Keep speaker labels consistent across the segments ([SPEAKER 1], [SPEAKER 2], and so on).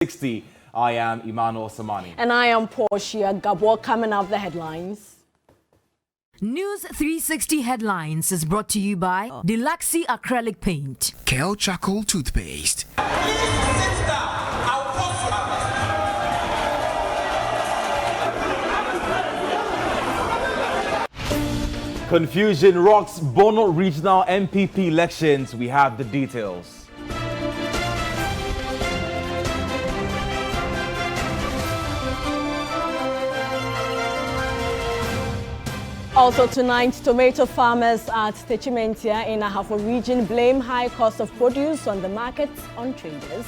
[SPEAKER 1] News360. I am Emmanuel Samani.
[SPEAKER 2] And I am Portia Gabor. Coming up, the headlines.
[SPEAKER 3] News 360 headlines is brought to you by Deluxy Acrylic Paint,
[SPEAKER 4] Kel Charcoal Toothpaste.
[SPEAKER 1] Confusion rocks Bono regional MPP elections. We have the details.
[SPEAKER 2] Also tonight, tomato farmers at Techimentia in Ahafo region blame high cost of produce on the markets on traders.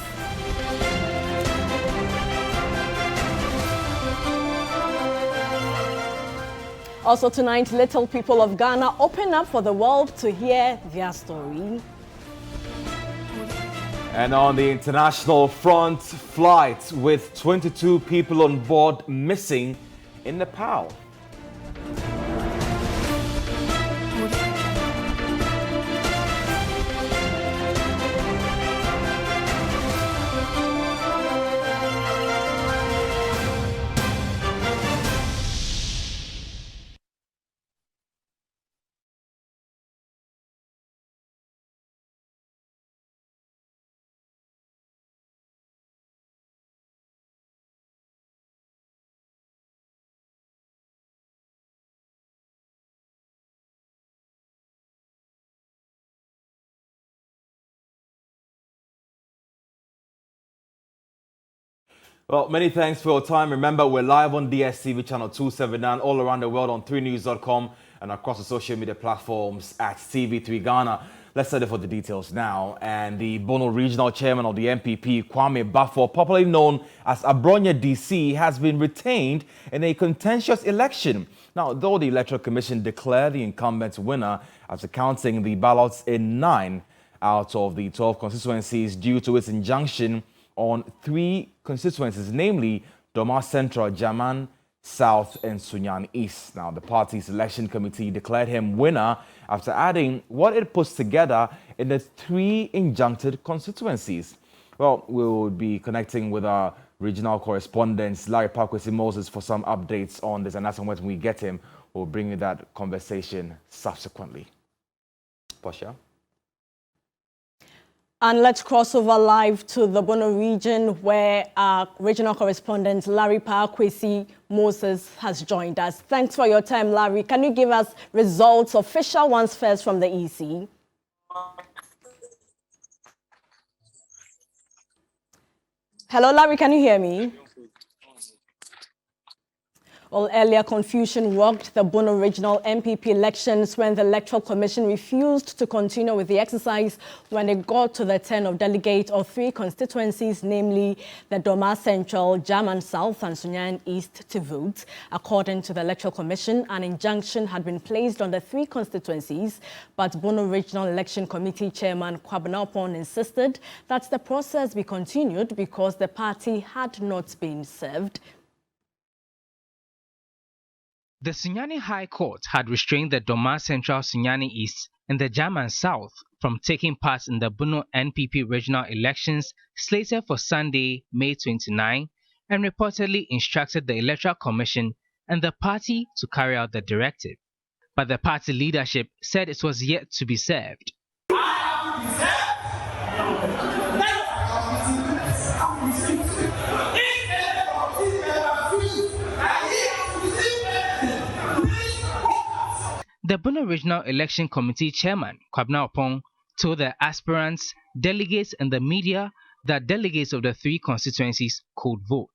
[SPEAKER 2] Also tonight, little people of Ghana open up for the world to hear their story.
[SPEAKER 1] And on the international front, flight with 22 people on board missing in Nepal. Well, many thanks for your time. Remember, we're live on DSTV channel 279 all around the world on 3news.com and across the social media platforms at TV3 Ghana. Let's set it for the details now. And the Bono regional chairman of the MPP, Kwame Bafo, popularly known as Abronya DC, has been retained in a contentious election. Now, though the Electoral Commission declared the incumbent winner after counting the ballots in 9 out of the 12 constituencies due to its injunction on 3 constituencies, namely Doma Central, Jaman South, and Sunyani East. Now, the party's election committee declared him winner after adding what it puts together in the 3 injuncted constituencies. Well, we will be connecting with our regional correspondent, Larry Parkwesi Moses, for some updates on this. And as and when we get him, we'll bring you that conversation subsequently. Portia?
[SPEAKER 2] And let's cross over live to the Bono region where our regional correspondent Larry Parkwesi Moses has joined us. Thanks for your time, Larry. Can you give us results, official ones first from the EC? Hello, Larry, can you hear me? Well, earlier confusion rocked the Bono regional MPP elections when the Electoral Commission refused to continue with the exercise when it got to the turn of delegates of 3 constituencies, namely the Doma Central, Jaman South and Sunyan East to vote. According to the Electoral Commission, an injunction had been placed on the 3 constituencies, but Bono Regional Election Committee Chairman Kwabena Opon insisted that the process be continued because the party had not been served.
[SPEAKER 5] The Sunyani High Court had restrained the Doma Central, Sunyani East and the Jaman South from taking part in the Bono NPP regional elections slated for Sunday, May 29, and reportedly instructed the Electoral Commission and the party to carry out the directive. But the party leadership said it was yet to be served. The Bono Regional Election Committee Chairman, Kwabena Opon, told the aspirants, delegates and the media that delegates of the 3 constituencies could vote.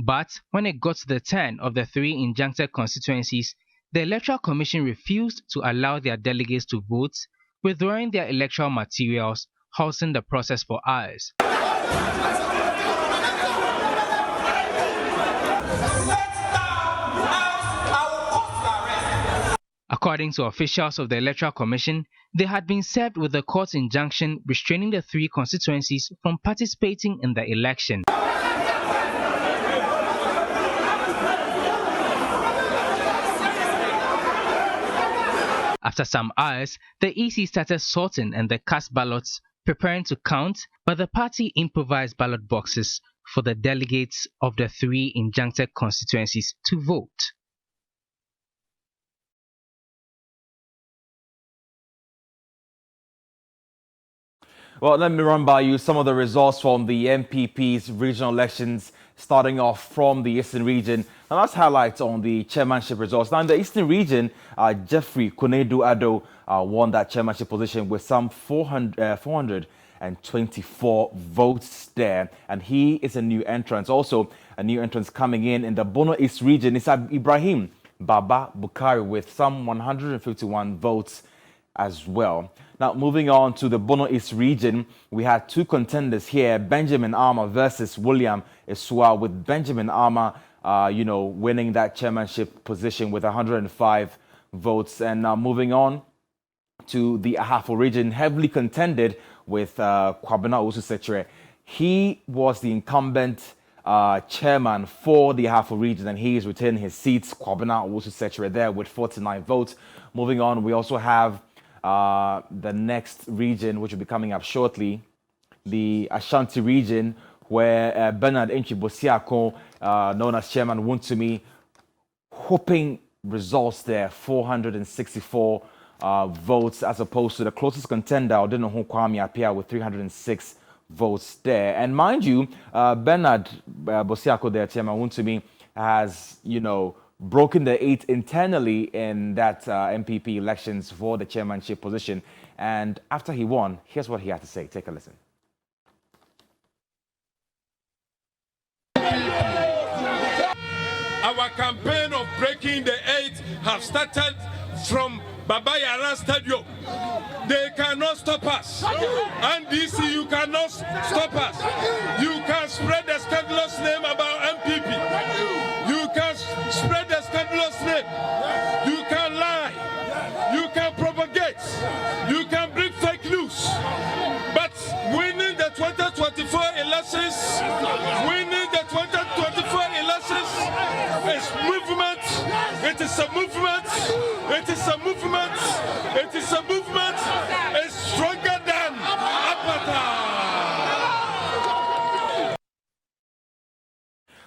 [SPEAKER 5] But when it got to the turn of the 3 injuncted constituencies, the Electoral Commission refused to allow their delegates to vote, withdrawing their electoral materials, halting the process for hours. According to officials of the Electoral Commission, they had been served with a court injunction restraining the 3 constituencies from participating in the election. After some hours, the EC started sorting and the cast ballots, preparing to count, but the party improvised ballot boxes for the delegates of the 3 injuncted constituencies to vote.
[SPEAKER 1] Well, let me run by you some of the results from the MPP's regional elections, starting off from the Eastern region. And let's highlight on the chairmanship results. Now, in the Eastern region, Jeffrey Konedu-Addo won that chairmanship position with some 424 votes there. And he is a new entrant. Also, a new entrant coming in the Bono East region is Ibrahim Baba Bukari with some 151 votes as well. Now, moving on to the Bono East region, we had 2 contenders here, Benjamin Armour versus William Isua, with Benjamin Armour, winning that chairmanship position with 105 votes. And now moving on to the Ahafo region, heavily contended with Kwabena Owusu-Sechere. He was the incumbent chairman for the Ahafo region, and he is retaining his seats, Kwabena Owusu-Sechere, there with 49 votes. Moving on, we also have the next region, which will be coming up shortly, the Ashanti region, where Bernard Enchi-Bosiako, known as Chairman Wuntumi, hoping results there, 464 votes, as opposed to the closest contender, Odinoho Kwame Appiah, with 306 votes there. And mind you, Bernard Bosiako there, Chairman Wuntumi, has, broken the 8 internally in that MPP elections for the chairmanship position. And after he won, here's what he had to say. Take a listen.
[SPEAKER 6] Our campaign of breaking the 8 have started from Baba Yara Stadium. They cannot stop us. And DC, you cannot stop us. You can spread the scandalous name about MPP. You can spread the scandalous name. You can lie. You can propagate. You can bring fake news. But winning the 2024 elections, is movement. It is a movement. It is a movement. It is a movement. It's stronger than apartheid.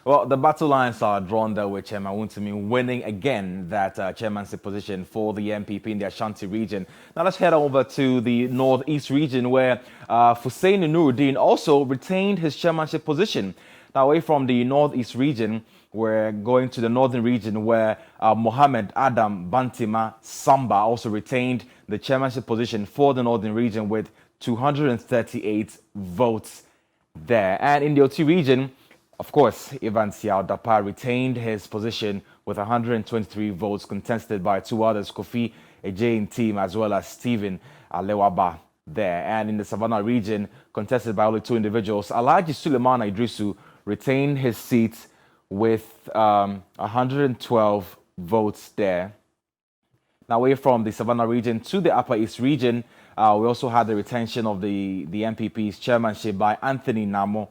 [SPEAKER 1] Well, the battle lines are drawn there with Chairman Wuntumi winning again that chairmanship position for the MPP in the Ashanti region. Now let's head over to the Northeast region, where Hussein Nuruddin also retained his chairmanship position. Now, away from the Northeast region, we're going to the Northern region, where Mohammed Adam Bantima Samba also retained the chairmanship position for the Northern region with 238 votes there. And in the OT region, of course, Ivan Siao Dapa retained his position with 123 votes, contested by 2 others, Kofi Ejein Team as well as Stephen Alewaba there. And in the Savannah region, contested by only 2 individuals, Alhaji Suleiman Idrisu retained his seat with 112 votes there. Now, away from the Savannah region to the Upper East region, we also had the retention of the MPP's chairmanship by Anthony Namo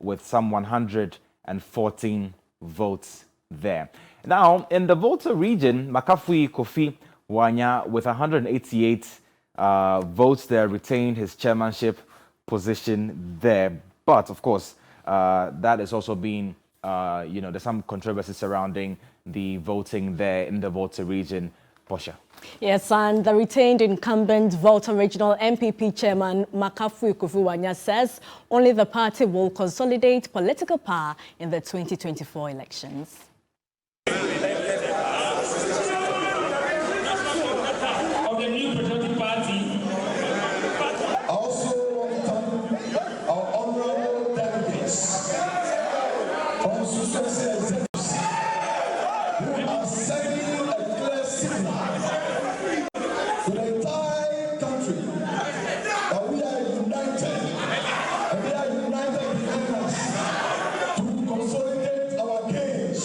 [SPEAKER 1] with some 114 votes there. Now, in the Volta region, Makafui Kofi Wanya with 188 votes there retained his chairmanship position there. But, of course, that is also being there's some controversy surrounding the voting there in the Volta region. Portia.
[SPEAKER 2] Yes, and the retained incumbent Volta Regional MPP Chairman Makafui Kufuwanya says only the party will consolidate political power in the 2024 elections.
[SPEAKER 7] Of the new patriotic party, I also want to thank our honorable delegates from Success Executives who are sending a clear signal to the entire country that we are united, and we are united behind us to consolidate our gains.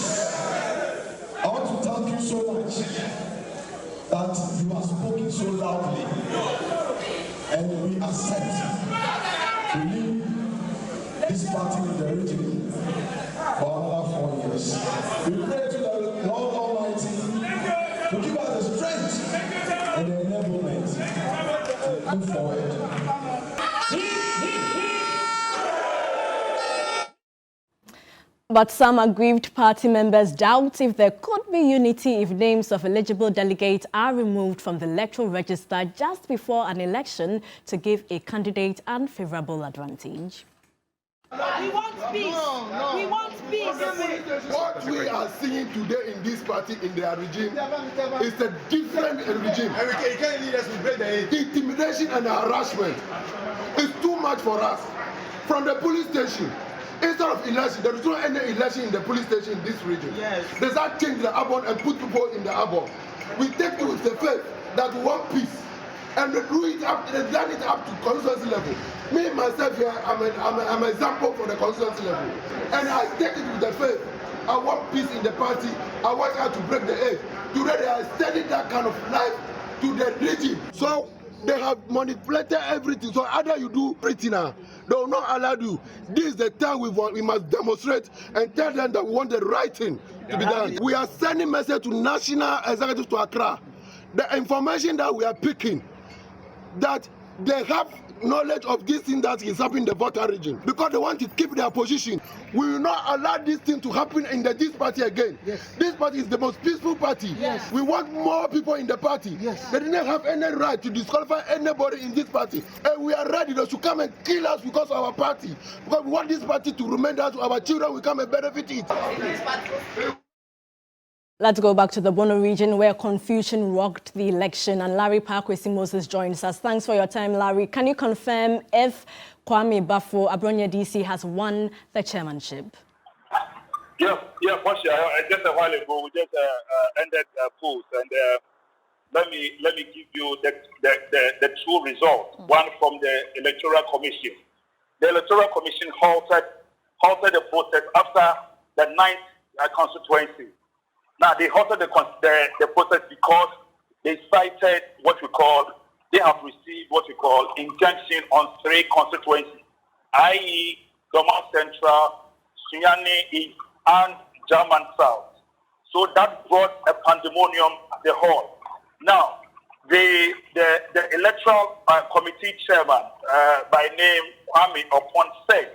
[SPEAKER 7] party in the region for another 4 years. We pray to the Lord Almighty to give us the strength and the enablement to move forward.
[SPEAKER 2] But some aggrieved party members doubt if there could be unity if names of eligible delegates are removed from the electoral register just before an election to give a candidate unfavorable advantage.
[SPEAKER 8] We want peace. No. We want peace.
[SPEAKER 9] What we are seeing today in this party, in their regime, is a different regime. Intimidation and harassment is too much for us. From the police station, instead of election, there is no any election in the police station in this region. Yes. They start change the arbor and put people in the arbor. We take it with the faith that we want peace. And they do it up, they done it up to constituency level. Me, myself here, I'm an example for the constituency level. And I take it with the faith. I want peace in the party. I want her to break the edge. Today they are extending that kind of life to the regime. So they have manipulated everything. So either you do everything now, they will not allow you. This is the time we must demonstrate and tell them that we want the right thing to be done. We are sending message to national executives to Accra. The information that we are picking, that they have knowledge of this thing that is happening in the Volta region because they want to keep their position. We will not allow this thing to happen in this party again. Yes. This party is the most peaceful party. Yes. We want more people in the party. Yes. They didn't have any right to disqualify anybody in this party. And we are ready to come and kill us because of our party. Because we want this party to remain there so our children will come and benefit it.
[SPEAKER 2] Let's go back to the Bono region where confusion rocked the election, and Larry Parkwesi Moses joins us. Thanks for your time, Larry. Can you confirm if Kwame Bafo Abronya DC has won the chairmanship?
[SPEAKER 10] Yeah, for sure. Just a while ago, we just ended polls, and let me give you the true results. One from the Electoral Commission. The Electoral Commission halted the process after the 9th constituency. Now, they halted the process because they cited they have received what we call injunction on 3 constituencies, i.e. Doma Central, Sunyani East, and German South. So that brought a pandemonium at the hall. Now, the electoral committee chairman by name Kwame Opon said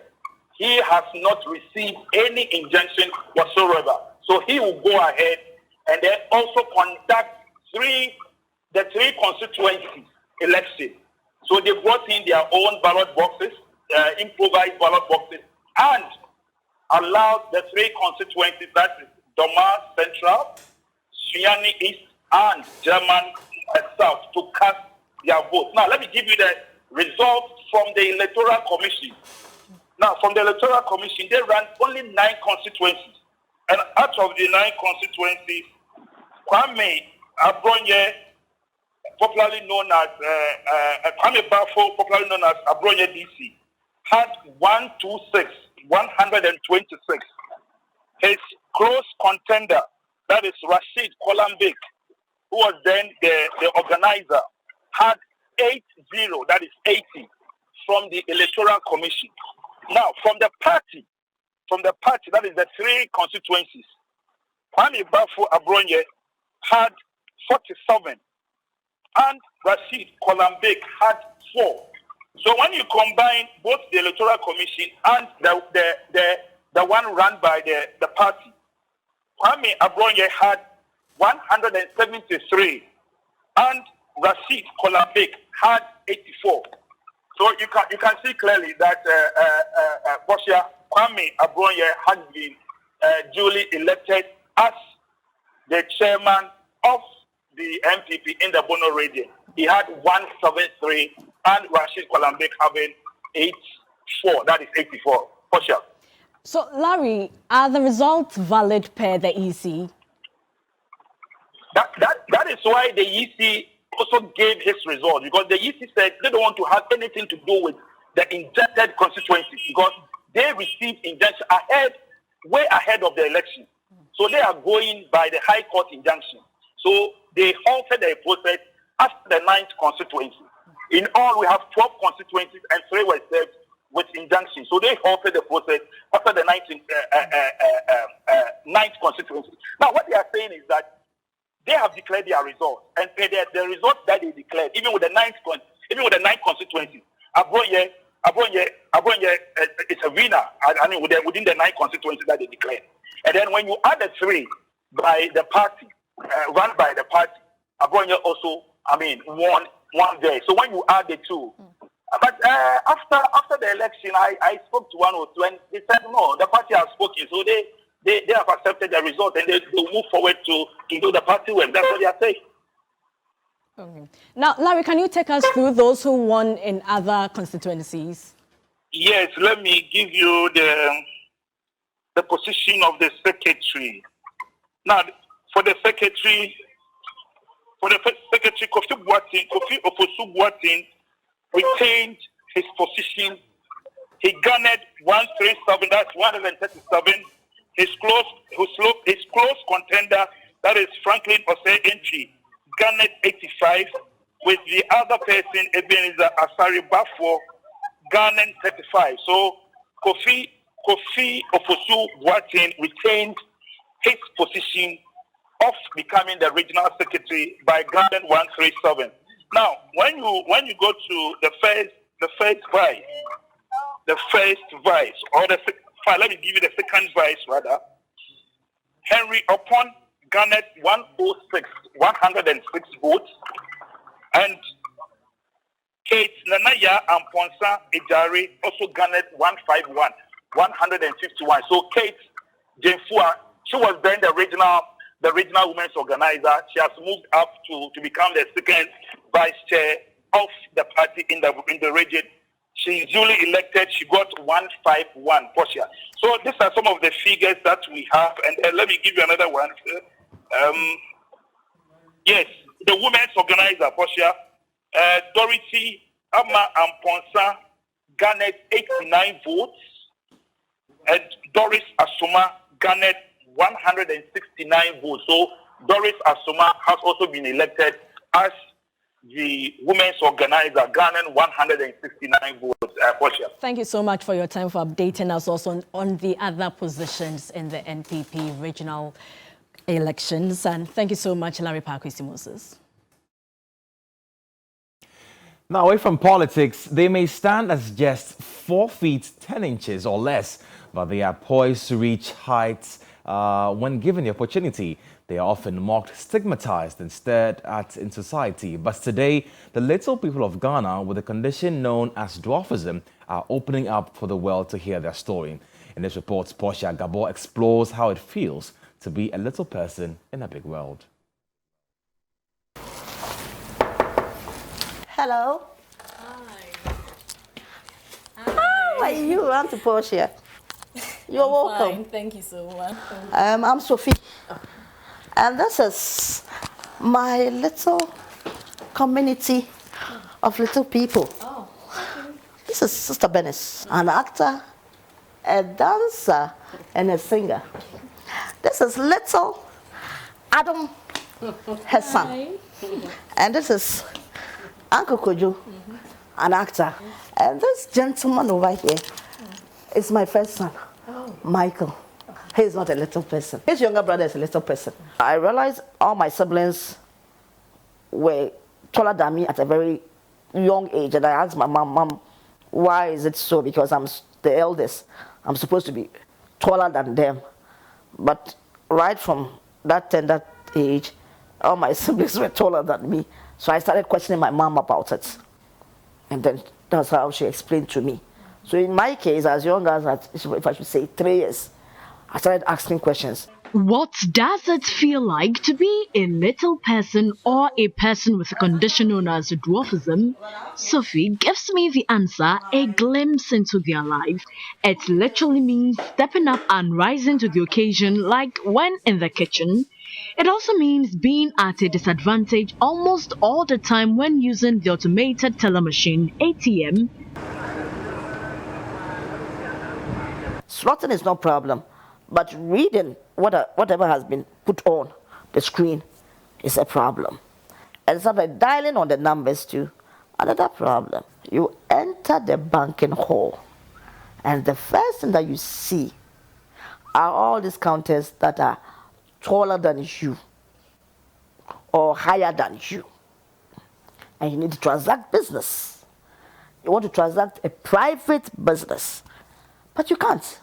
[SPEAKER 10] he has not received any injunction whatsoever. So he will go ahead and then also conduct the 3 constituencies election. So they brought in their own ballot boxes, improvised ballot boxes, and allowed the 3 constituencies, that is Doma Central, Sunyani East, and German South, to cast their vote. Now, let me give you the results from the Electoral Commission. Now, from the Electoral Commission, they ran only 9 constituencies. And out of the 9 constituencies, Kwame Abronya, popularly known as Kwame Bafo, popularly known as Abronya DC, had 126. His close contender, that is Rashid Kolambik, who was then the organizer, had 80, that is 80, from the Electoral Commission. Now, from the party, that is the 3 constituencies, Kwame Bafo Abronya had 47, and Rashid Kolambik had 4. So when you combine both the Electoral Commission and the one run by the party, Kwame Abronya had 173, and Rashid Kolambik had 84. So you can see clearly that Kwame Abronya has been duly elected as the chairman of the MPP in the Bono region. He had 173, and Rashid Kolambik having 84. That is 84, for sure.
[SPEAKER 2] So, Larry, are the results valid per the EC?
[SPEAKER 10] That is why the EC also gave his result, because the EC said they don't want to have anything to do with the injected constituencies, because they received injunction way ahead of the election. So they are going by the High Court injunction. So they halted the process after the 9th constituency. In all, we have 12 constituencies and 3 were served with injunction. So they halted the process after the ninth constituency. Now, what they are saying is that they have declared their results, and the results that they declared, even with the ninth constituency, Abonye is a winner. I mean, within the ninth constituency that they declared. And then when you add the three by the party, run by the party, Abonye also, won there. So when you add the two, but after the election, I spoke to one or two, and they said no, the party has spoken, so they have accepted the result, and they move forward to do the party work. That's what they are saying.
[SPEAKER 2] Okay. Now, Larry, can you take us through those who won in other constituencies?
[SPEAKER 10] Yes, let me give you the position of the secretary. Now, for the secretary, Kofi Ofosu-Boateng retained his position. He garnered 137, that's 137. His close contender, that is Franklin Osei-Entry, garnered 85, with the other person, Ebenezer Asari Bafo, garnered 35. So Kofi Ofosu-Boateng retained his position of becoming the regional secretary by garnering 137. Now, when you go to the first vice, or let me give you the second vice rather. Henry Opon garnered 106 votes, and Kate Nanaya and Ponsa Ejari also garnered 151. So Kate Jemfua, she was then the regional women's organizer. She has moved up to become the second vice chair of the party in the region. She is duly elected. She got 151 Portia. So these are some of the figures that we have, and let me give you another one. Yes, the women's organizer Portia, Dorothy Ama and Ponsa garnered 89 votes, and Doris Asuma garnered 169 votes. So Doris Asuma has also been elected as the women's organizer, garnering 169 votes.
[SPEAKER 2] Thank you so much for your time for updating us also on the other positions in the NPP regional elections. And thank you so much, Larry Parkwisi-Moses.
[SPEAKER 1] Now, away from politics, they may stand as just 4 feet 10 inches or less, but they are poised to reach heights when given the opportunity. They are often mocked, stigmatized, and stared at in society. But today, the little people of Ghana with a condition known as dwarfism are opening up for the world to hear their story. In this report, Portia Gabor explores how it feels to be a little person in a big world.
[SPEAKER 11] Hello. Hi. How are you, Auntie Portia? You're welcome.
[SPEAKER 2] Fine. Thank you so much.
[SPEAKER 11] I'm Sophie. And this is my little community of little people.
[SPEAKER 2] Oh, okay.
[SPEAKER 11] This is Sister Benis, an actor, a dancer, and a singer. This is little Adam, her son. And this is Uncle Kojo, an actor. And this gentleman over here is my first son, Michael. He's not a little person. His younger brother is a little person. I realized all my siblings were taller than me at a very young age. And I asked my mom, why is it so? Because I'm the eldest. I'm supposed to be taller than them. But right from that tender age, all my siblings were taller than me. So I started questioning my mom about it. And then that's how she explained to me. So in my case, as young as, if I should say, 3 years, I started asking questions.
[SPEAKER 12] What does it feel like to be a little person or a person with a condition known as dwarfism? Sophie gives me the answer, a glimpse into their life. It literally means stepping up and rising to the occasion, like when in the kitchen. It also means being at a disadvantage almost all the time when using the automated teller machine, ATM.
[SPEAKER 11] Slotting is no problem. But reading whatever has been put on the screen is a problem. And sometimes dialing on the numbers too, another problem. You enter the banking hall And the first thing that you see are all these counters that are taller than you or higher than you. And you need to transact business. You want to transact a private business, but you can't.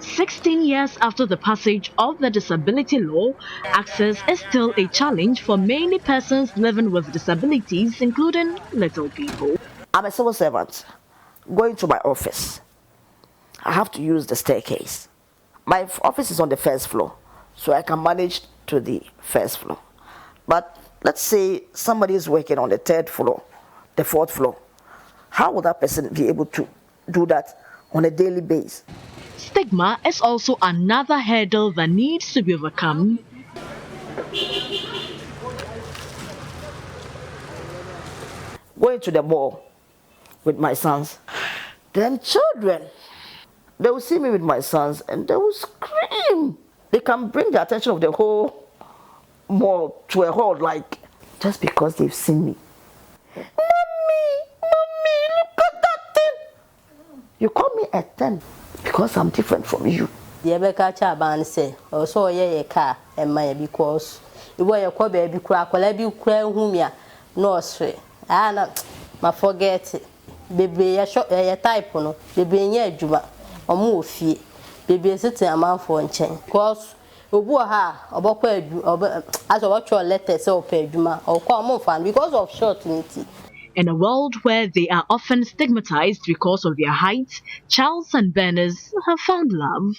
[SPEAKER 12] 16 years after the passage of the disability law, access is still a challenge for many persons living with disabilities, including little people.
[SPEAKER 11] I'm a civil servant. Going to my office, I have to use the staircase. My office is on the first floor, so I can manage to the first floor. But let's say somebody is working on the third floor, the fourth floor. How will that person be able to do that on a daily basis?
[SPEAKER 12] Stigma is also another hurdle that needs to be overcome.
[SPEAKER 11] Going to the mall with my sons, then children, they will see me with my sons and they will scream. They can bring the attention of the whole mall to a halt, like, just because they've seen me. Mommy, look at that thing. You call me a 10 because I'm different from you.
[SPEAKER 13] The Rebecca Chaban say, or so ye car and my because you were a baby crack, or you cry whom ya no stray. Ah, my forget it. Baby, a shot a type no, baby near Juba, or move fee. Baby sitting a man for a chain. Cause Ubuha, or as a watch your letters or pay Juma, or call more fun because of shortness.
[SPEAKER 12] In a world where they are often stigmatized because of their height, Charles and Berners have found love.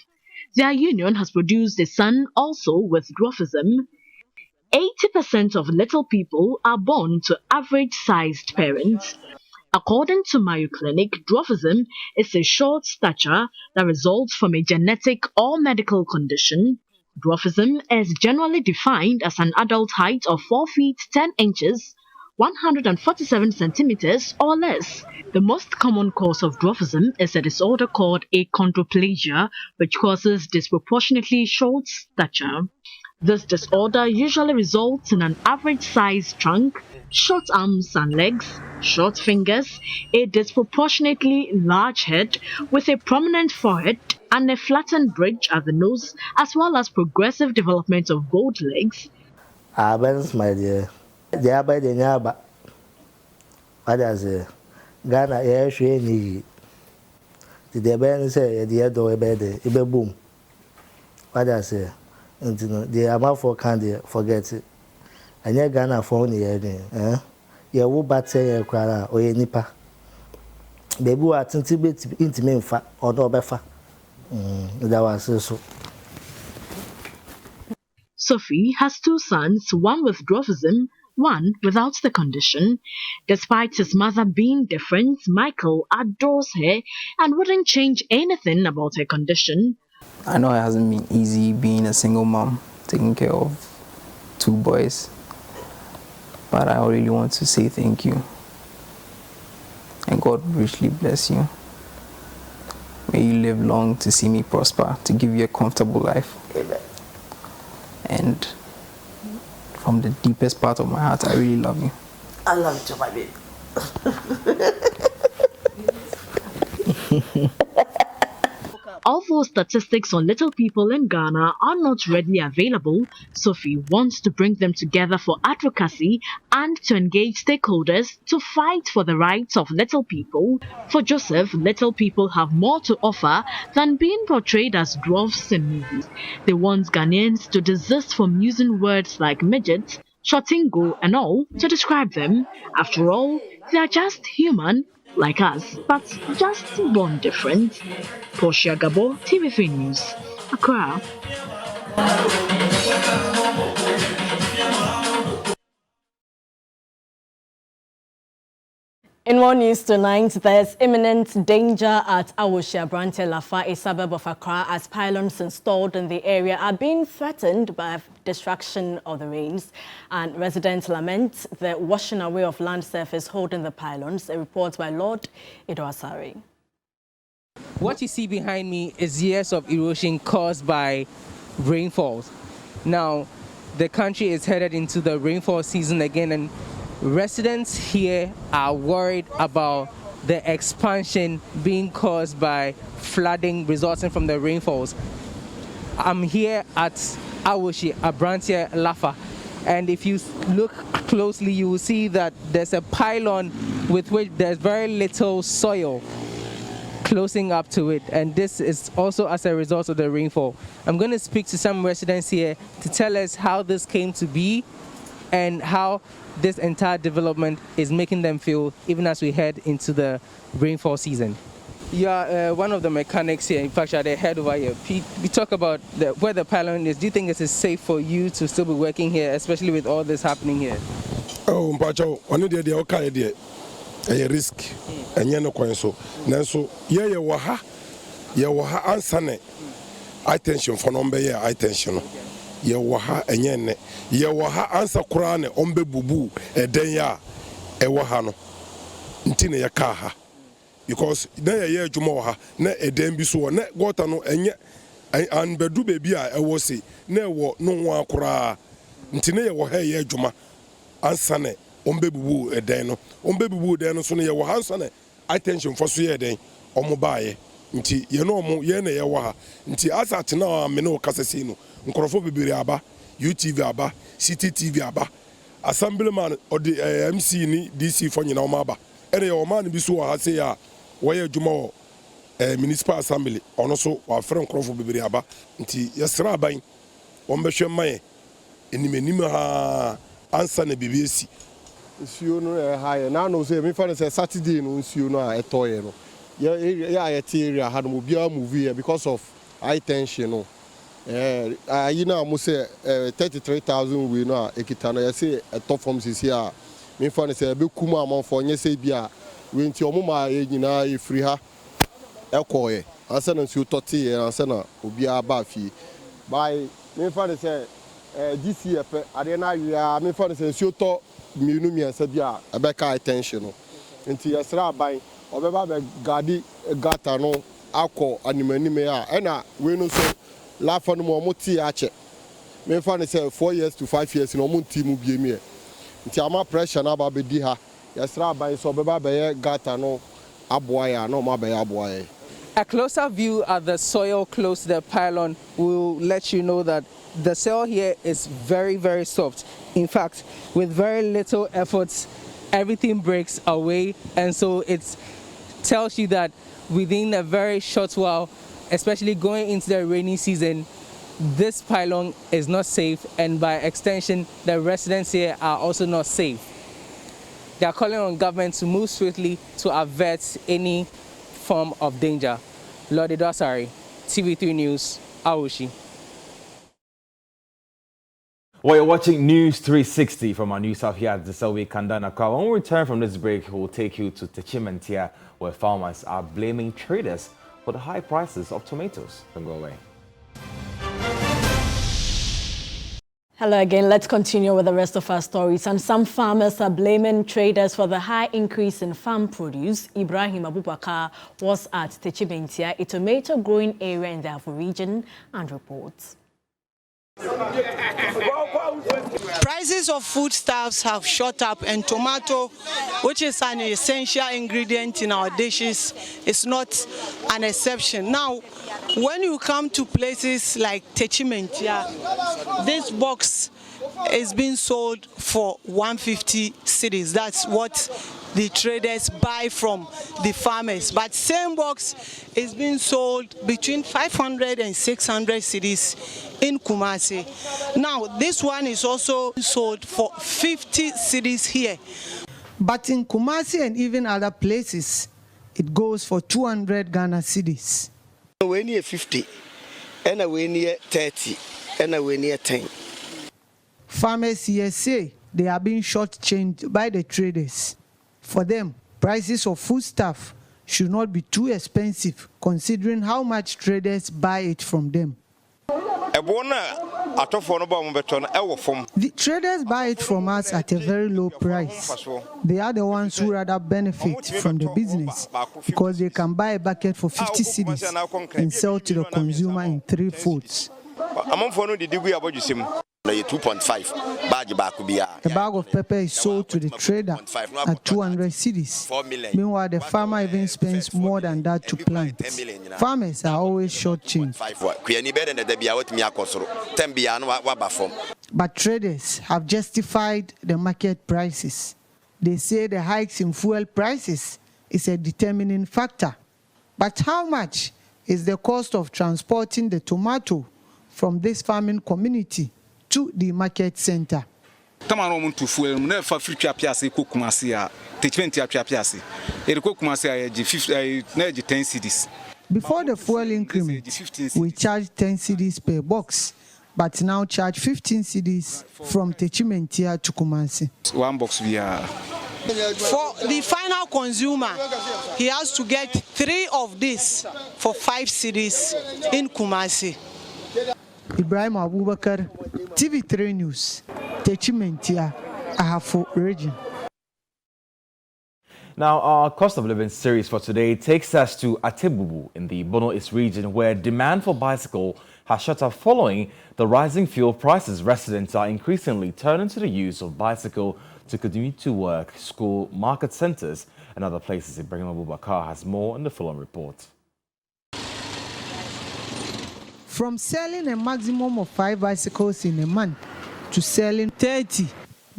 [SPEAKER 12] Their union has produced a son also with dwarfism. 80% of little people are born to average-sized parents. According to Mayo Clinic, dwarfism is a short stature that results from a genetic or medical condition. Dwarfism is generally defined as an adult height of 4 feet 10 inches, 147 centimeters or less. The most common cause of dwarfism is a disorder called achondroplasia, which causes disproportionately short stature. This disorder usually results in an average-sized trunk, short arms and legs, short fingers, a disproportionately large head with a prominent forehead, and a flattened bridge at the nose, as well as progressive development of both legs.
[SPEAKER 14] Abens, my dear. The Abba de Naba. What does it? Ghana air shady. The Ben say, the other bed, a boom. What does it? The amount for candy, forget it. And you're Ghana for only eh? You will bat say a crowd or a nipper. Baby, what intimate fat or no befa. That was so.
[SPEAKER 12] Sophie has 2 sons, one with dwarfism, one without the condition. Despite his mother being different, Michael adores her and wouldn't change anything about her condition.
[SPEAKER 15] I know it hasn't been easy being a single mom, taking care of 2 boys, but I really want to say thank you. And God richly bless you. May you live long to see me prosper, to give you a comfortable life.
[SPEAKER 11] Amen.
[SPEAKER 15] And from the deepest part of my heart, I really love you.
[SPEAKER 11] I love you too, my baby.
[SPEAKER 12] Although statistics on little people in Ghana are not readily available, Sophie wants to bring them together for advocacy and to engage stakeholders to fight for the rights of little people. For Joseph, little people have more to offer than being portrayed as dwarfs in movies. They want Ghanaians to desist from using words like midget, shotingo and all to describe them. After all, they are just human, like us, but just born different. Portia Gabo, TV3 News, Accra.
[SPEAKER 2] In more news tonight, there's imminent danger at Awoshia Brante Lafa, a suburb of Accra, as pylons installed in the area are being threatened by destruction of the rains. And residents lament the washing away of land surface holding the pylons. A report by Lord Idwasari.
[SPEAKER 5] What you see behind me is years of erosion caused by rainfalls. Now, the country is headed into the rainfall season again, and residents here are worried about the expansion being caused by flooding resulting from the rainfalls. I'm here at Awoshi, Abrantia Lafa, and if you look closely, you will see that there's a pylon with which there's very little soil closing up to it, and this is also as a result of the rainfall. I'm going to speak to some residents here to tell us how this came to be and how this entire development is making them feel even as we head into the rainfall season. You are one of the mechanics here. In fact, you are the head over here. We talk about where the pylon is. Do you think it is safe for you to still be working here, especially with all this happening here?
[SPEAKER 9] Oh, Mpacho, one day the okay idea. A risk, and you know, so Nanso, ye waha ansane. I tension for number ye, I tension. Ye waha and yen, ye waha answer Kurane, ombe bubu, a denya, a wahano. Ntine ya kaha. Because ne ye jumoha, ne a dembi so, ne gotano, and yet, and bedu baby, I was say, ne wo no one kura. Ntine ya waha ye juma, ansane. Ombebu edeno ombebu edeno so ne ye wo hanso ne attention for so ye den omobaye nti ye no omo ye ne ye wo ha nti asat na me no kasese no nkrofo bibiri aba UTV aba CCTV aba assemblyman odi MC ni DC for nyina omo aba ene ye omo an bi so ha se ya wo ye adwuma municipal assembly ono so wa frɛ nkrofo bibiri aba nti ye sra aban ombehwe maye enim ha ansa na bibiesi nsuo no high na no say me fa say Saturday no nsuo no a etoye no ya area ha no bia move here because of high tension no you know mo say 33,000 we no ekita no you say top from sisi a me fa say be kuma amanfo nye say bia we nti omuma nyina e free ha ekoye ansa na nsuo tote ansa na obi aba fi by me fa say DCF ade na ya me fa say nsuo to minu miensa bia abeka attention no nti yesra aban obeba be gadi gata no akọ animanime a na we no so lafa no mo ti ache me fa ne say 4 years to 5 years no mo nti mu bie mi nti ama pressure na ba be di ha yesra aban so obeba be gata no aboa ya no ma be aboa ya.
[SPEAKER 5] A closer view at the soil close to the pylon will let you know that the soil here is very, very soft. In fact, with very little efforts, everything breaks away, and so it tells you that within a very short while, especially going into the rainy season, this pylon is not safe, and by extension, the residents here are also not safe. They are calling on government to move swiftly to avert any form of danger. Lord Idwasari, TV3 News, Awoshi.
[SPEAKER 1] Well, you're watching News 360 from our news hub here at the Selby Kandana Car. When we return from this break, we'll take you to Techimantia, where farmers are blaming traders for the high prices of tomatoes. Don't go away.
[SPEAKER 2] Hello again. Let's continue with the rest of our stories. And some farmers are blaming traders for the high increase in farm produce. Ibrahim Abubakar was at Techimantia, a tomato growing area in the Afo region, and reports.
[SPEAKER 16] Prices of foodstuffs have shot up, and tomato, which is an essential ingredient in our dishes, is not an exception. Now, when you come to places like Techimantia, this box is being sold for 150 cedis. That's what the traders buy from the farmers. But same box is being sold between 500 and 600 cedis in Kumasi. Now, this one is also sold for 50 cedis here.
[SPEAKER 17] But in Kumasi and even other places, it goes for 200 Ghana cedis.
[SPEAKER 18] We're near 50, and we're near 30, and we're near 10.
[SPEAKER 17] Farmers here say they are being shortchanged by the traders. For them, prices of foodstuff should not be too expensive, considering how much traders buy it from them. The traders buy it from us at a very low price. They are the ones who rather benefit from the business because they can buy a bucket for 50 cedis and sell to the consumer in 3 folds.
[SPEAKER 18] 2.5 bag back be
[SPEAKER 17] a bag of pepper is sold to the trader at 200 cedis. Meanwhile, the farmer even spends more than that to plant. Farmers are always short-changed. But traders have justified the market prices. They say the hikes in fuel prices is a determining factor. But how much is the cost of transporting the tomato from this farming community to the market center?
[SPEAKER 19] Before
[SPEAKER 17] the fuel increment, we charged 10 cedis per box, but now charge 15 cedis from Techimentia to Kumasi.
[SPEAKER 19] One box we are.
[SPEAKER 16] For the final consumer, he has to get 3 of this for 5 cedis in Kumasi.
[SPEAKER 17] Ibrahim Abubakar, TV3 News, Techimentia, Ahafo region.
[SPEAKER 1] Now, our cost of living series for today takes us to Atebubu in the Bono East region, where demand for bicycle has shot up following the rising fuel prices. Residents are increasingly turning to the use of bicycle to continue to work, school, market centres and other places. Ibrahim Abubakar has more in the following report.
[SPEAKER 17] From selling a maximum of 5 bicycles in a month to selling 30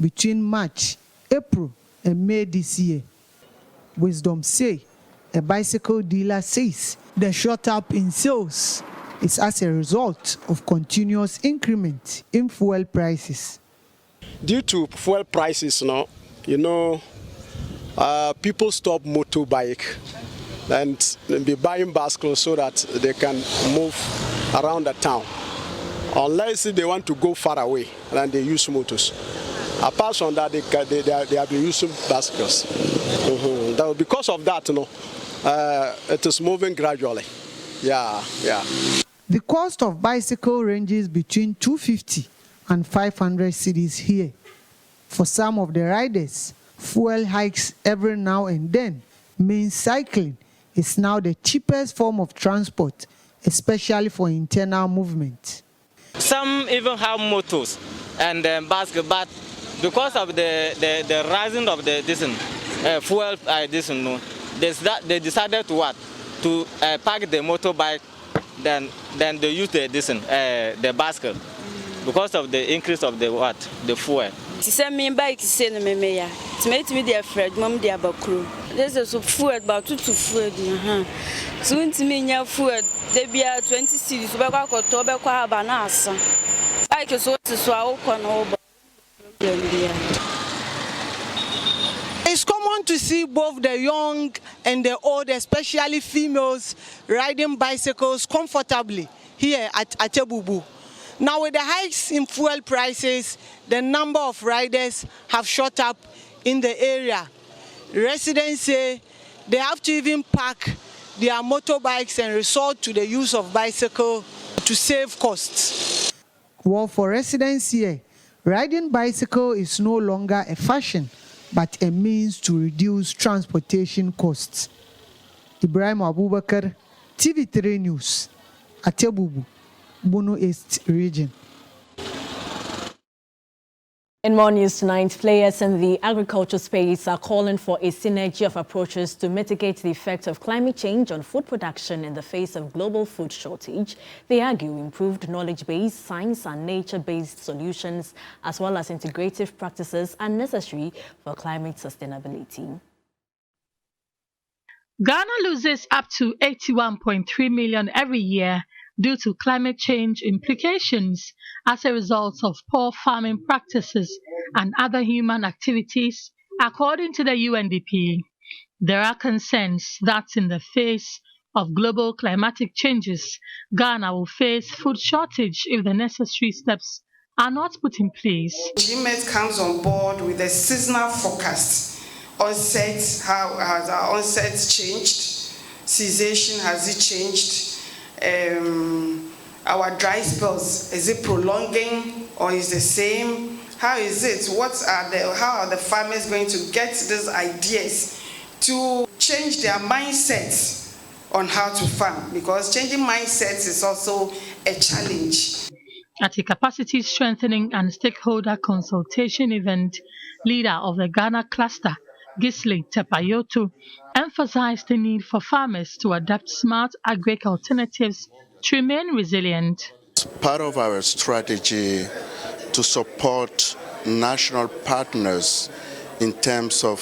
[SPEAKER 17] between March, April and May this year, Wisdom say, a bicycle dealer says the shot up in sales is as a result of continuous increment in fuel prices.
[SPEAKER 20] Due to fuel prices now, people stop motorbike and be buying bicycles so that they can move around the town. Unless they want to go far away, then they use motors. Apart from that, they have been using bicycles. Because of that, it is moving gradually. Yeah.
[SPEAKER 17] The cost of bicycle ranges between 250 and 500 cedis here. For some of the riders, fuel hikes every now and then means cycling is now the cheapest form of transport, especially for internal movement.
[SPEAKER 21] Some even have motors and bicycle, but because of the rising of the fuel, they decided to park the motorbike, then they use the bicycle because of the increase of the fuel.
[SPEAKER 22] Bike this is fuel about 2 to fuel. Soon to me, fuel, they be 20 cities, Bike is what is so
[SPEAKER 16] It's common to see both the young and the old, especially females, riding bicycles comfortably here at Atebubu. Now, with the hikes in fuel prices, the number of riders have shot up in the area. Residents say they have to even park their motorbikes and resort to the use of bicycle to save costs.
[SPEAKER 17] Well, for residents here, riding bicycle is no longer a fashion, but a means to reduce transportation costs. Ibrahim Abubakar, TV3 News, Atebubu, Bono East region.
[SPEAKER 2] In more news tonight, players in the agriculture space are calling for a synergy of approaches to mitigate the effect of climate change on food production in the face of global food shortage. They argue improved knowledge-based, science and nature-based solutions, as well as integrative practices, are necessary for climate sustainability.
[SPEAKER 23] Ghana loses up to 81.3 million every year due to climate change implications as a result of poor farming practices and other human activities, according to the UNDP. There are concerns that in the face of global climatic changes, Ghana will face food shortage if the necessary steps are not put in place.
[SPEAKER 24] GMET comes on board with a seasonal forecast. Onset, how has our onset changed? Cessation, has it changed? Our dry spells, is it prolonging or is the same? How is it? How are the farmers going to get these ideas to change their mindsets on how to farm? Because changing mindsets is also a challenge.
[SPEAKER 23] At a capacity strengthening and stakeholder consultation event, leader of the Ghana cluster, Gisli Tepayotu, emphasized the need for farmers to adopt smart agric alternatives to remain resilient.
[SPEAKER 3] Part of our strategy to support national partners in terms of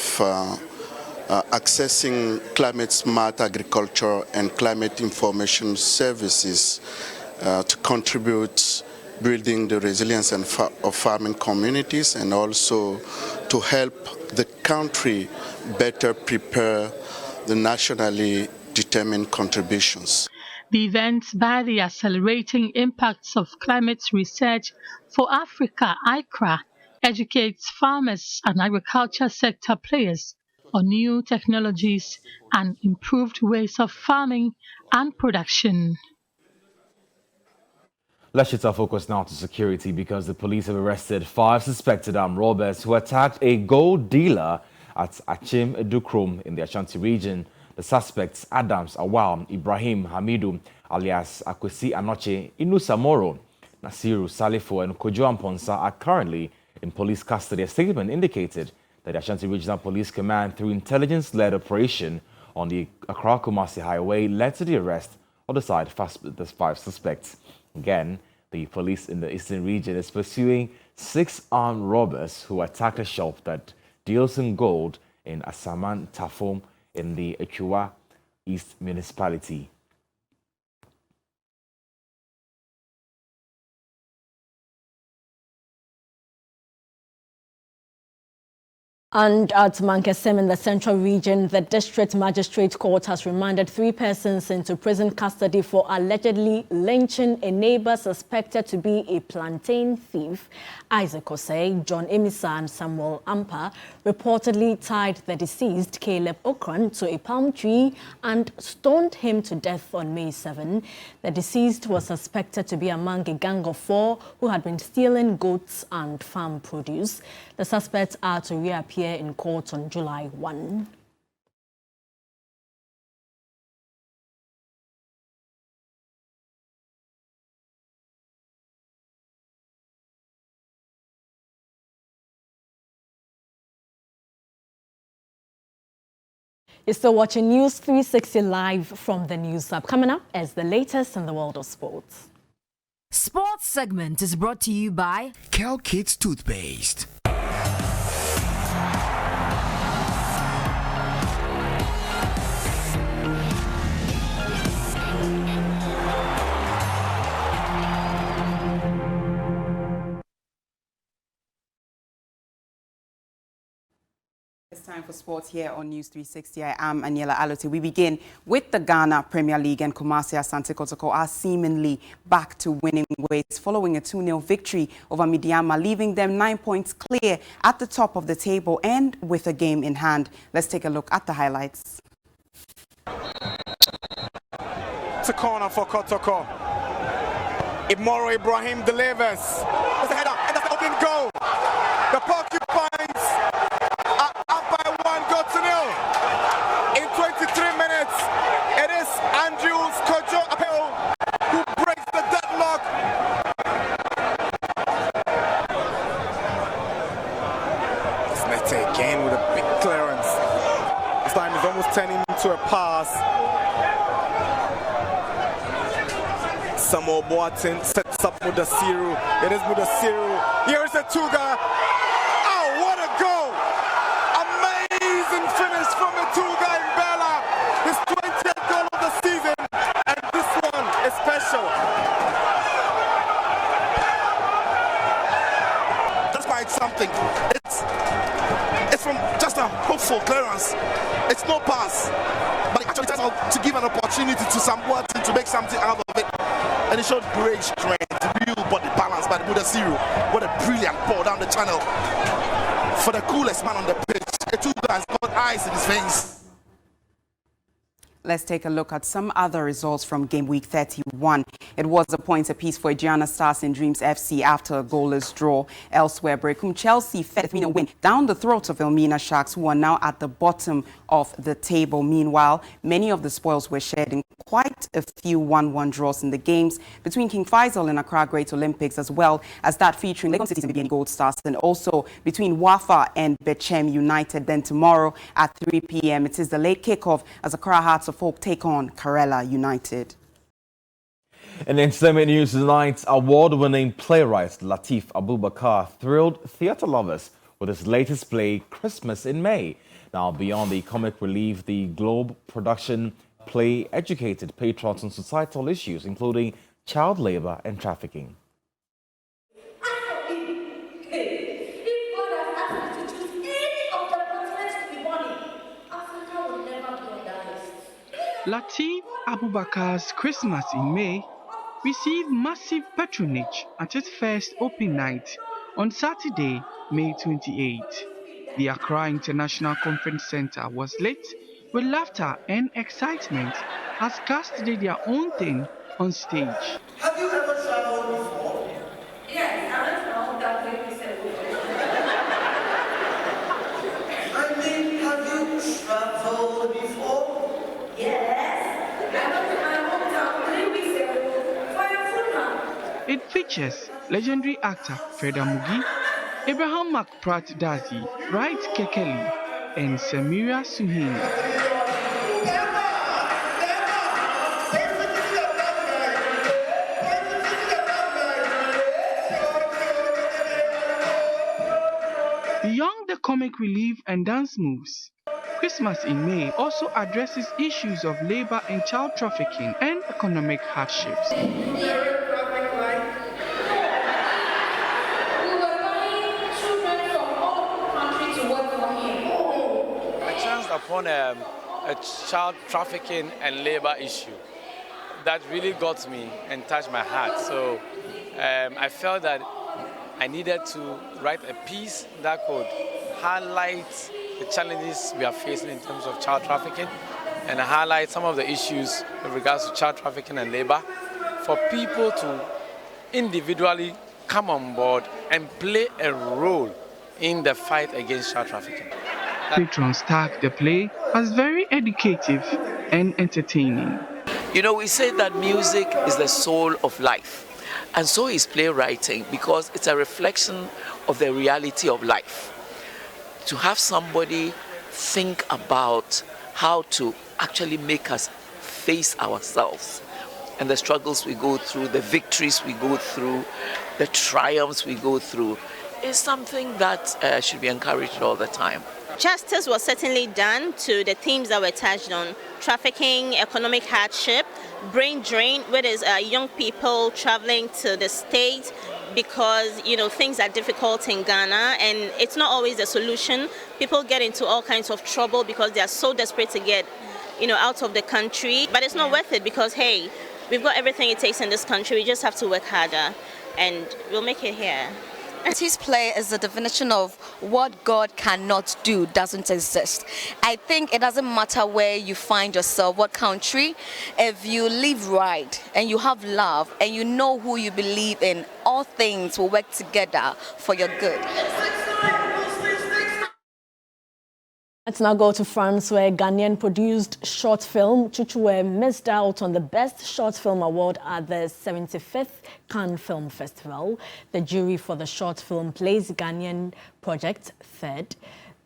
[SPEAKER 3] accessing climate-smart agriculture and climate information services to contribute building the resilience of farming communities and also to help the country better prepare the nationally determined contributions.
[SPEAKER 23] The event by the Accelerating Impacts of Climate Research for Africa, ICRA, educates farmers and agriculture sector players on new technologies and improved ways of farming and production.
[SPEAKER 1] Let's shift our focus now to security because the police have arrested 5 suspected armed robbers who attacked a gold dealer at Achim Edukrom in the Ashanti region. The suspects, Adams Awal, Ibrahim Hamidu, alias Akwesi Anoche, Inu Samoro, Nasiru Salifo, and Kojo Amponsa are currently in police custody. A statement indicated that the Ashanti Regional Police Command, through intelligence-led operation on the Accra-Kumasi Highway, led to the arrest of the 5 suspects. Again, the police in the eastern region is pursuing 6 armed robbers who attacked a shop that deals in gold in Asaman Tafom in the Echua East Municipality.
[SPEAKER 2] And at Mankesem in the Central Region, the District Magistrate Court has remanded 3 persons into prison custody for allegedly lynching a neighbor suspected to be a plantain thief. Isaac Osei, John Emisa and Samuel Ampa reportedly tied the deceased Caleb Okran to a palm tree and stoned him to death on May 7. The deceased was suspected to be among a gang of 4 who had been stealing goats and farm produce. The suspects are to reappear in court on July 1. You're still watching News 360 live from the News Hub. Coming up is the latest in the world of sports.
[SPEAKER 4] Sports segment is brought to you by
[SPEAKER 6] Kel Kids Toothpaste.
[SPEAKER 19] It's time for sports here on News 360. I am Aniela Alote. We begin with the Ghana Premier League, and Kumasi Asante Kotoko are seemingly back to winning ways following a 2-0 victory over Midiama, leaving them 9 points clear at the top of the table and with a game in hand. Let's take a look at the highlights.
[SPEAKER 25] It's a corner for Kotoko. Imoro Ibrahim delivers. There's a header, and that's the opening goal. The Porcupines are up by 1 goal to 0. In 23 minutes, it is Andrews Kojo Apeo who breaks the deadlock. Snete again with a big clearance. This time is almost turning into a pass. Samuel Boateng sets up Mudasiru. It is Mudasiru. Here is a Tuga. Oh, what a goal! Amazing finish from a Tuga in Bella. His 20th goal of the season, and this one is special. That's why it's something. It's from just a hopeful clearance. It's no pass, but it actually turns out to give an opportunity to Sam Boateng to make something out of it. And it showed great strength, real body balance by the Mudasiru. What a brilliant ball down the channel for the coolest man on the pitch. The two guys got ice in his veins.
[SPEAKER 19] Let's take a look at some other results from game week 31. It was a point apiece for Gianna Stars and Dreams FC after a goalless draw. Elsewhere, Brecum Chelsea fed a 3-0 win down the throat of Elmina Sharks, who are now at the bottom of the table. Meanwhile, many of the spoils were shared in quite a few 1-1 draws in the games between King Faisal and Accra Great Olympics, as well as that featuring Lagos Cities and BBN Gold Stars, and also between Wafa and Bechem United. Then tomorrow at 3 p.m. it is the late kickoff as Accra Hearts of Oak take on Karela United.
[SPEAKER 1] In entertainment news tonight, award-winning playwright Lateef Abubakar thrilled theatre lovers with his latest play, Christmas in May. Now, beyond the comic relief, the Globe production play educated patrons on societal issues, including child labor and trafficking.
[SPEAKER 7] Lateef Abubakar's Christmas in May received massive patronage at its first open night on Saturday, May 28. The Accra International Conference Center was lit with laughter and excitement as cast did their own thing on stage.
[SPEAKER 8] Have you ever traveled before? Yes, I went traveled that way before. I mean, have you traveled before? Yes. I went to my hometown 3 weeks ago for a funeral.
[SPEAKER 7] It features legendary actor Freda Mugi, Abraham McPratt Dazi, Wright Kekeli, and Samira Suhaimi. Beyond the comic relief and dance moves, Christmas in May also addresses issues of labor and child trafficking and economic hardships.
[SPEAKER 10] Upon a child trafficking and labor issue that really got me and touched my heart. So I felt that I needed to write a piece that could highlight the challenges we are facing in terms of child trafficking and highlight some of the issues with regards to child trafficking and labor for people to individually come on board and play a role in the fight against child trafficking.
[SPEAKER 7] Patrons tag the play as very educative and entertaining.
[SPEAKER 13] You know, we say that music is the soul of life, and so is playwriting, because it's a reflection of the reality of life. To have somebody think about how to actually make us face ourselves and the struggles we go through, the victories we go through, the triumphs we go through, is something that should be encouraged all the time.
[SPEAKER 14] Justice was certainly done to the themes that were touched on: trafficking, economic hardship, brain drain, where there's young people traveling to the States because, you know, things are difficult in Ghana and it's not always the solution. People get into all kinds of trouble because they are so desperate to get, you know, out of the country. But it's not worth it because, hey, we've got everything it takes in this country. We just have to work harder and we'll make it here.
[SPEAKER 26] His play is the definition of what God cannot do doesn't exist. I think it doesn't matter where you find yourself, what country, if you live right and you have love and you know who you believe in, all things will work together for your good.
[SPEAKER 2] Let's now go to France, where Ghanaian produced short film Chuchwe missed out on the Best Short Film Award at the 75th Cannes Film Festival. The jury for the short film placed Ghanaian project third.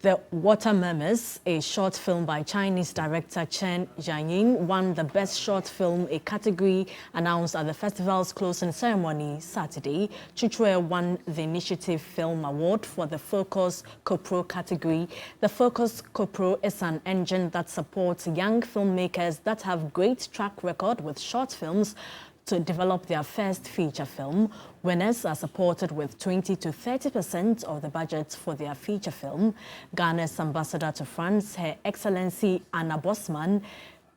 [SPEAKER 2] The Water Murmurs, a short film by Chinese director Chen Jianying, won the Best Short Film, a category announced at the festival's closing ceremony Saturday. Chuchwe won the Initiative Film Award for the Focus CoPro category. The Focus CoPro is an engine that supports young filmmakers that have great track record with short films to develop their first feature film. Winners are supported with 20 to 30% of the budget for their feature film. Ghana's ambassador to France, Her Excellency Anna Bosman,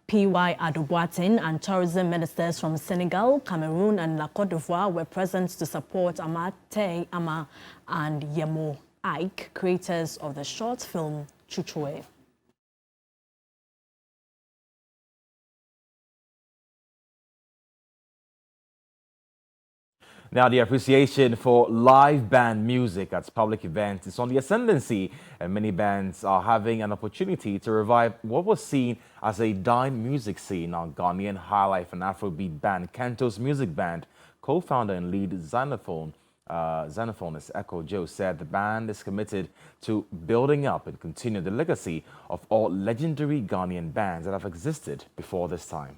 [SPEAKER 2] P.Y. Adubuatin, and tourism ministers from Senegal, Cameroon, and La Côte d'Ivoire were present to support Amate Ama and Yemo Ike, creators of the short film Chuchwe.
[SPEAKER 1] Now, the appreciation for live band music at public events is on the ascendancy, and many bands are having an opportunity to revive what was seen as a dying music scene. Now, Ghanaian highlife and Afrobeat band Kentos Music Band co-founder and lead xylophonist Echo Joe said the band is committed to building up and continue the legacy of all legendary Ghanaian bands that have existed before this time.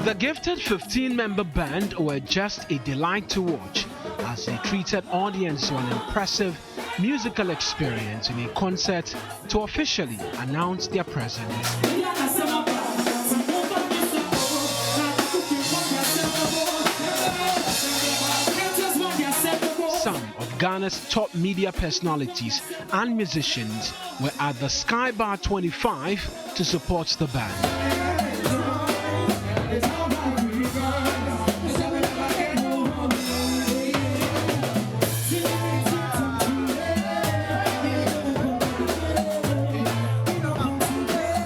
[SPEAKER 5] The gifted 15-member band were just a delight to watch as they treated audience to an impressive musical experience in a concert to officially announce their presence. Some of Ghana's top media personalities and musicians were at the Sky Bar 25 to support the band.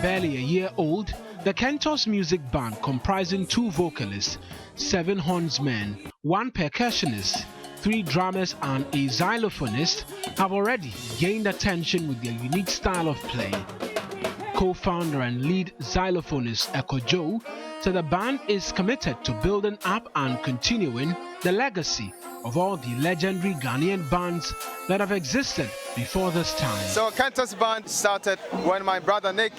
[SPEAKER 5] Barely a year old, the Kentos Music Band, comprising 2 vocalists, 7 hornsmen, 1 percussionist, 3 drummers and a xylophonist, have already gained attention with their unique style of play. Co-founder and lead xylophonist Echo Joe said the band is committed to building up and continuing the legacy of all the legendary Ghanaian bands that have existed before this time.
[SPEAKER 25] So Kentos Band started when my brother Nick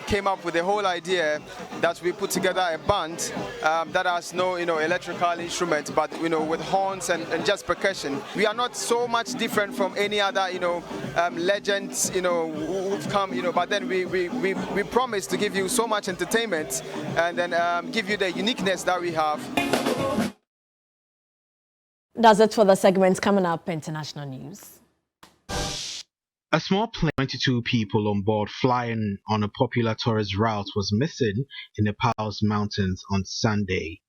[SPEAKER 25] came up with the whole idea that we put together a band that has no electrical instrument, but with horns and just percussion. We are not so much different from any other legends who've come, but then we promise to give you so much entertainment and then give you the uniqueness that we have.
[SPEAKER 2] That's it for the segments. Coming up, international news.
[SPEAKER 9] A small plane, 22 people on board flying on a popular tourist route, was missing in Nepal's mountains on Sunday.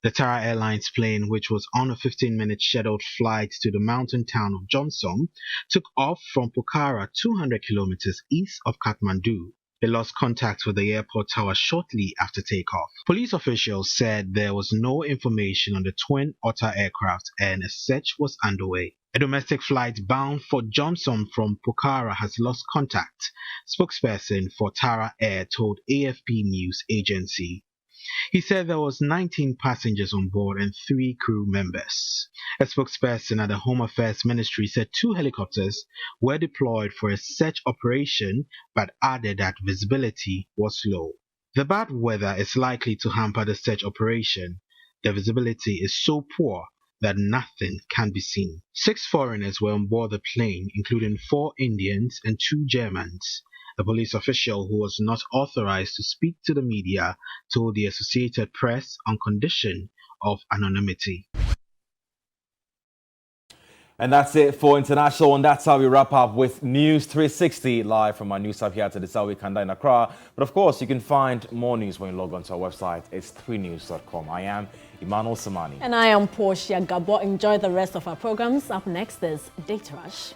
[SPEAKER 9] The Tara Airlines plane, which was on a 15-minute scheduled flight to the mountain town of Jomsom, took off from Pokhara, 200 kilometers east of Kathmandu. They lost contact with the airport tower shortly after takeoff. Police officials said there was no information on the twin Otter aircraft and a search was underway. A domestic flight bound for Jomsom from Pokhara has lost contact, spokesperson for Tara Air told AFP News Agency. He said there was 19 passengers on board and 3 crew members. A spokesperson at the Home Affairs Ministry said 2 helicopters were deployed for a search operation, but added that visibility was low. The bad weather is likely to hamper the search operation. The visibility is so poor that nothing can be seen. 6 foreigners were on board the plane, including 4 Indians and 2 Germans. A police official who was not authorized to speak to the media told the Associated Press on condition of anonymity.
[SPEAKER 1] And that's it for international, and that's how we wrap up with News 360 live from our news hub here to the South Kanda in Accra. But of course, you can find more news when you log on to our website. It's 3news.com. I am Emmanuel Samani.
[SPEAKER 2] And I am Portia Gabo. Enjoy the rest of our programs. Up next is Data Rush.